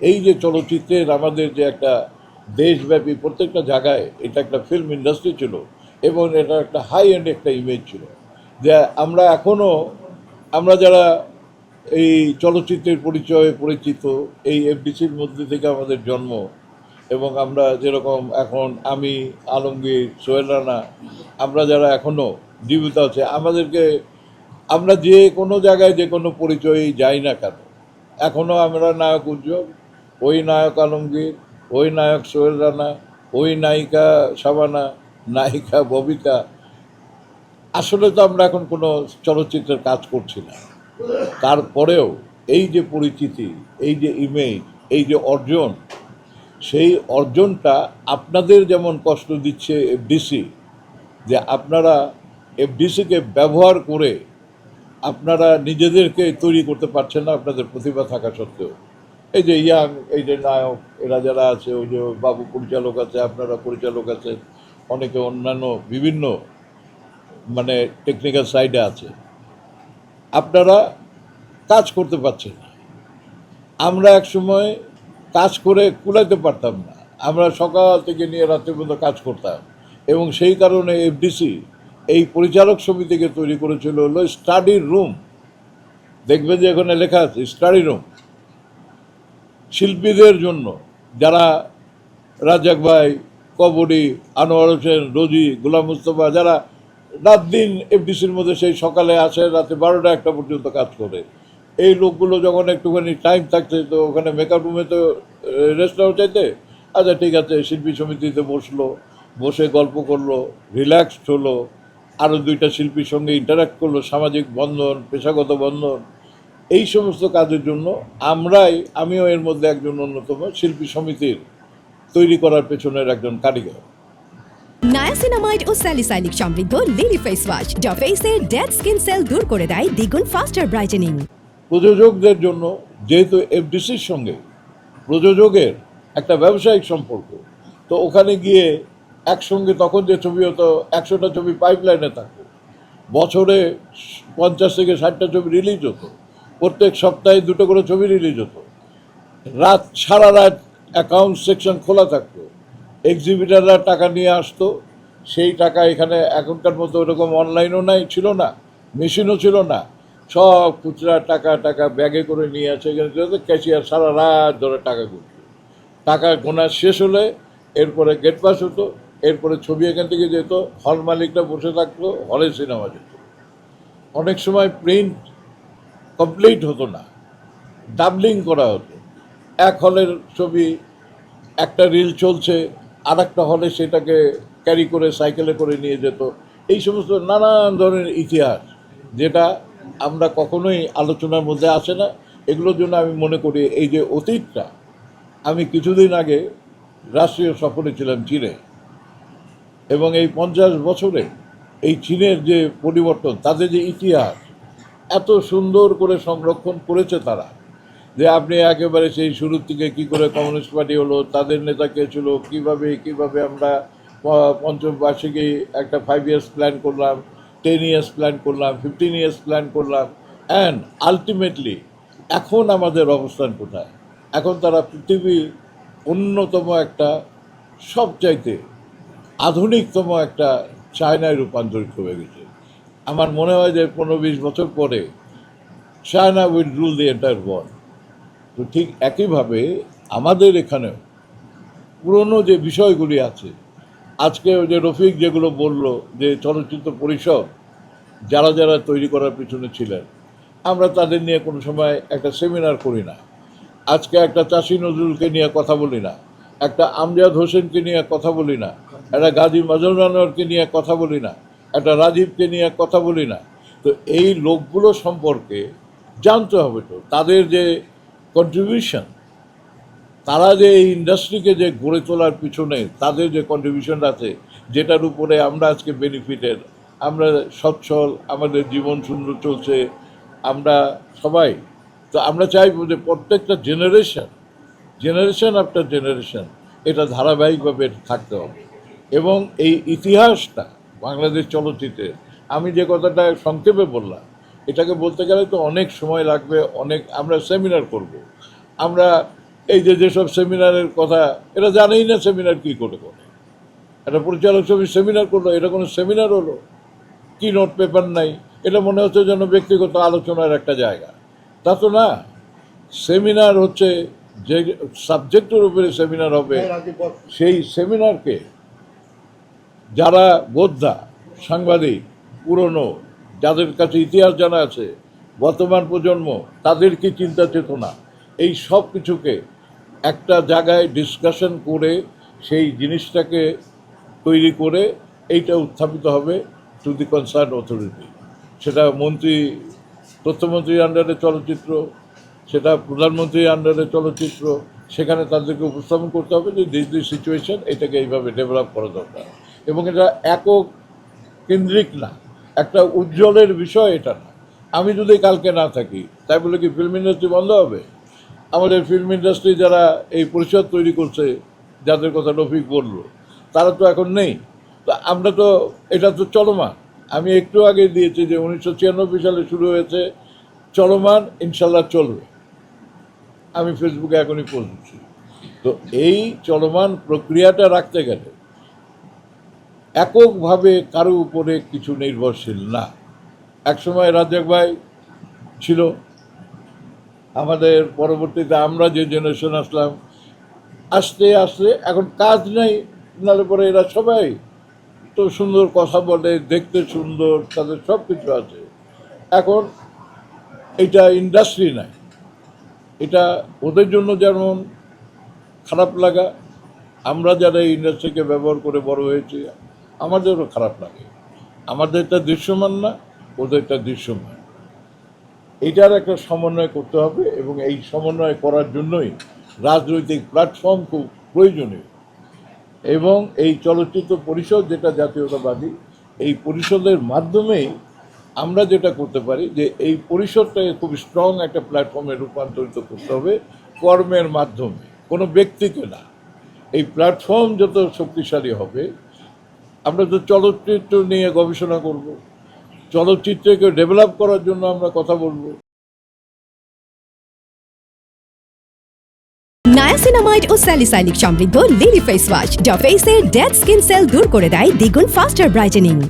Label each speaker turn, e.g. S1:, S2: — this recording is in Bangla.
S1: এই যে চলচ্চিত্রের আমাদের যে একটা দেশব্যাপী প্রত্যেকটা জায়গায় এটা একটা ফিল্ম ইন্ডাস্ট্রি ছিল এবং এটা একটা হাই এন্ড একটা ইমেজ ছিল, যে আমরা এখনও আমরা যারা এই চলচ্চিত্রের পরিচয়ে পরিচিত, এই এফডিসির মধ্যে থেকে আমাদের জন্ম, এবং আমরা যেরকম এখন আমি, আলমগীর, সোহেল রানা, আমরা যারা এখনও জীবিত আছে, আমরা যে কোনো জায়গায় যে কোনো পরিচয়েই যাই না কেন, এখনও আমরা নায়ক উজ্জ্বল, ওই নায়ক আলমগীর, ওই নায়ক সোহেল রানা, ওই নায়িকা শাবানা, নায়িকা ববিতা। আসলে তো আমরা এখন কোনো চলচ্চিত্রের কাজ করছি না, তারপরেও এই যে পরিচিতি, এই যে ইমেজ, এই যে অর্জন, সেই অর্জনটা আপনাদের যেমন কষ্ট দিচ্ছে এফডিসি, যে আপনারা এফডিসিকে ব্যবহার করে আপনারা নিজেদেরকে তৈরি করতে পারছেন না আপনাদের প্রতিভা থাকা সত্ত্বেও। এই যে ইয়াং, এই যে নায়ক, এরা যারা আছে, ওই যে বাবু পরিচালক আছে, আপনারা পরিচালক আছেন, অনেকে অন্যান্য বিভিন্ন মানে টেকনিক্যাল সাইডে আছে, আপনারা কাজ করতে পারছেন না। আমরা এক সময় কাজ করে কুলাইতে পারতাম না, আমরা সকাল থেকে নিয়ে রাত্রি পর্যন্ত কাজ করতাম, এবং সেই কারণে এফডিসি এই পরিচালক সমিতিকে তৈরি করেছিল হলো স্টাডি রুম। দেখবেন যে এখানে লেখা আছে স্টাডি রুম, শিল্পীদের জন্য, যারা রাজ্জাক ভাই, কবরী, আনোয়ার হোসেন, রোজি, গোলাম মুস্তফা, যারা রাত দিন এফডিসির মধ্যে সেই সকালে আসে, রাতে 12টা 1টা পর্যন্ত কাজ করে, এই লোকগুলো যখন একটুখানি টাইম থাকছে তো ওখানে মেকআপ রুমে তো রেস্ট নেওয়া চাইতে, আচ্ছা ঠিক আছে শিল্পী সমিতিতে বসলো, বসে গল্প করলো, রিল্যাক্সড হলো, আরও 2টা শিল্পীর সঙ্গে ইন্টারাক্ট করলো, সামাজিক বন্ধন, পেশাগত বন্ধন, এই সমস্ত কাজের জন্য আমিও এর মধ্যে একজন অন্যতম শিল্পী সমিতির তৈরি করার পেছনের একজন কারিগর।
S2: নায়াসিনামাইড ও স্যালিসাইলিক সমৃদ্ধ লিলি ফেস ওয়াশ যা ফেসের ডেড স্কিন সেল দূর করে দেয় দ্বিগুণ ফাস্টার ব্রাইটেনিং।
S1: প্রযোজকদের জন্য, যেহেতু এফডিসির সঙ্গে প্রযোজকের একটা ব্যবসায়িক সম্পর্ক, তো ওখানে গিয়ে একসঙ্গে তখন যে ছবি হতো, 100টা ছবি পাইপলাইনে থাকতো, বছরে 50 থেকে 60টা ছবি রিলিজ হতো, প্রত্যেক সপ্তাহে 2টো করে ছবি রিলিজ হতো, সারা রাত অ্যাকাউন্ট সেকশন খোলা থাকতো, এক্সিবিটাররা টাকা নিয়ে আসতো, সেই টাকা এখানে এখনকার মতো ওরকম অনলাইনও ছিল না, মেশিনও ছিল না, সব খুচরা টাকা ব্যাগে করে নিয়ে আসে, এখানে ক্যাশিয়ার সারা রাত ধরে টাকা গুনতো, টাকা গোনা শেষ হলে এরপরে গেট পাস হতো, এরপরে ছবি এখান থেকে যেত, হল মালিকরা বসে থাকতো, হলে সিনেমা যেত। অনেক সময় প্রিন্ট কমপ্লিট হতো না, ডাবলিং করা হতো, এক হলের ছবি একটা রিল চলছে, আর একটা হলে সেটাকে ক্যারি করে সাইকেলে করে নিয়ে যেত। এই সমস্ত নানান ধরনের ইতিহাস, যেটা আমরা কখনোই আলোচনার মধ্যে আসে না। এগুলোর জন্য আমি মনে করি এই যে অতীতটা, আমি কিছুদিন আগে রাষ্ট্রীয় সফরে ছিলাম চীনে, এবং এই 50 বছরে এই চীনের যে পরিবর্তন, তাদের যে ইতিহাস এত সুন্দর করে সংরক্ষণ করেছে তারা, যে আপনি একেবারে সেই শুরুর থেকে কী করে কমিউনিস্ট পার্টি হলো, তাদের নেতা কে ছিল, কীভাবে আমরা পঞ্চম বার্ষিকী একটা 5 ইয়ার্স প্ল্যান করলাম, 10 ইয়ার্স প্ল্যান করলাম, 15 ইয়ার্স প্ল্যান করলাম, অ্যান্ড আলটিমেটলি এখন আমাদের অবস্থান কোথায়। এখন তারা পৃথিবীর অন্যতম একটা, সবচাইতে আধুনিকতম একটা চায়নায় রূপান্তরিত হয়ে গেছে। আমার মনে হয় যে 15-20 বছর পরে China will rule the entire world. তো ঠিক একইভাবে আমাদের এখানেও পুরনো যে বিষয়গুলি আছে, আজকে ওই যে রফিক যেগুলো বলল, যে চলচ্চিত্র পরিষদ যারা যারা তৈরি করার পিছনে ছিলেন, আমরা তাদের নিয়ে কোনো সময় একটা সেমিনার করি না। আজকে একটা চাষী নজরুলকে নিয়ে কথা বলি না, একটা আমজাদ হোসেনকে নিয়ে কথা বলি না, একটা গাজী মাজহারুল আনোয়ারকে নিয়ে কথা বলি না, একটা রাজীবকে নিয়ে কথা বলি না। তো এই লোকগুলো সম্পর্কে জানতে হবে, তো তাদের যে কন্ট্রিবিউশন, তারা যে এই ইন্ডাস্ট্রিকে যে গড়ে তোলার পিছনে তাদের যে কন্ট্রিবিউশন আছে, যেটার উপরে আমরা আজকে বেনিফিটেড, আমরা সচ্ছল, আমাদের জীবন সুন্দর চলছে, আমরা সবাই। তো আমরা চাইব যে প্রত্যেকটা জেনারেশন আফটার জেনারেশন এটা ধারাবাহিকভাবে থাকতে হবে, এবং এই ইতিহাসটা বাংলাদেশ চলচ্চিত্রের, আমি যে কথাটা সংক্ষেপে বললাম, এটাকে বলতে গেলে তো অনেক সময় লাগবে, আমরা সেমিনার করব, আমরা এই যে যেসব সেমিনারের কথা, এরা জানেই না সেমিনার কী করে করে। একটা পরিচালক ছবি সেমিনার করলো, এটা কোনো সেমিনার হলো? কি নোট পেপার নাই, এটা মনে হচ্ছে যেন ব্যক্তিগত আলোচনার একটা জায়গা। তা তো না। সেমিনার হচ্ছে যে সাবজেক্টের উপরে সেমিনার হবে, সেই সেমিনারকে যারা বোদ্ধা, সাংবাদিক, পুরনো, যাদের কাছে ইতিহাস জানা আছে, বর্তমান প্রজন্ম, তাদের কি চিন্তা চেতনা, এই সব কিছুকে একটা জায়গায় ডিসকাশন করে সেই জিনিসটাকে তৈরি করে এইটা উত্থাপিত হবে টু দি কনসার্ন অথরিটি। সেটা মন্ত্রী, তথ্যমন্ত্রীর আন্ডারে চলচ্চিত্র, সেটা প্রধানমন্ত্রীর আন্ডারে চলচ্চিত্র, সেখানে তাদেরকে উপস্থাপন করতে হবে যে দিস সিচুয়েশন, এটাকে এইভাবে ডেভেলপ করা দরকার। এবং এটা একক কেন্দ্রিক না, একটা উজ্জ্বলের বিষয় এটা না। আমি যদি কালকে না থাকি, তাই বলে কি ফিল্ম ইন্ডাস্ট্রি বন্ধ হবে? আমাদের ফিল্ম ইন্ডাস্ট্রি যারা এই পরিষদ তৈরি করছে, যাদের কথা রফিক বলল, তারা তো এখন নেই। তো আমরা তো, এটা তো চলমান। আমি একটু আগে দিয়েছি যে 1996 সালে শুরু হয়েছে, চলমান, ইনশাল্লাহ চলবে। আমি ফেসবুকে এখনই পোস্ট দিচ্ছি। তো এই চলমান প্রক্রিয়াটা রাখতে গেলে এককভাবে কারো উপরে কিছু নির্ভরশীল না। একসময় রাজ্জাক ভাই ছিল, আমাদের পরবর্তীতে আমরা যে জেনারেশন আসলাম, আস্তে আস্তে এখন কাজ নেই, নাহলে পরে এরা সবাই তো সুন্দর কথা বলে, দেখতে সুন্দর, তাদের সব কিছু আছে। এখন এটা ইন্ডাস্ট্রি নাই, এটা ওদের জন্য যেমন খারাপ লাগা, আমরা যারা এই ইন্ডাস্ট্রিকে ব্যবহার করে বড় হয়েছি, আমাদেরও খারাপ লাগে। আমাদেরটা দৃশ্যমান না, ওদেরটা দৃশ্যমান। এটার একটা সমন্বয় করতে হবে, এবং এই সমন্বয় করার জন্যই রাজনৈতিক প্ল্যাটফর্ম খুব প্রয়োজনীয়। এবং এই চলচ্চিত্র পরিষদ যেটা জাতীয়তাবাদী, এই পরিষদের মাধ্যমেই আমরা যেটা করতে পারি যে এই পরিষদটাকে খুব স্ট্রং একটা প্ল্যাটফর্মে রূপান্তরিত করতে হবে, কর্মের মাধ্যমে, কোনো ব্যক্তিকে না। এই প্ল্যাটফর্ম যত শক্তিশালী হবে, আমরা তো চলচ্চিত্র নিয়ে গবেষণা করব, চলচ্চিত্রকে ডেভেলপ করার জন্য আমরা কথা বলবো।
S2: নায়াসিনামাইড ও স্যালিসাইলিক সমৃদ্ধ লিলি ফেস ওয়াশ, যা ফেসের ডেড স্কিন সেল দূর করে দেয় দ্বিগুণ ফাস্টার ব্রাইটেনিং।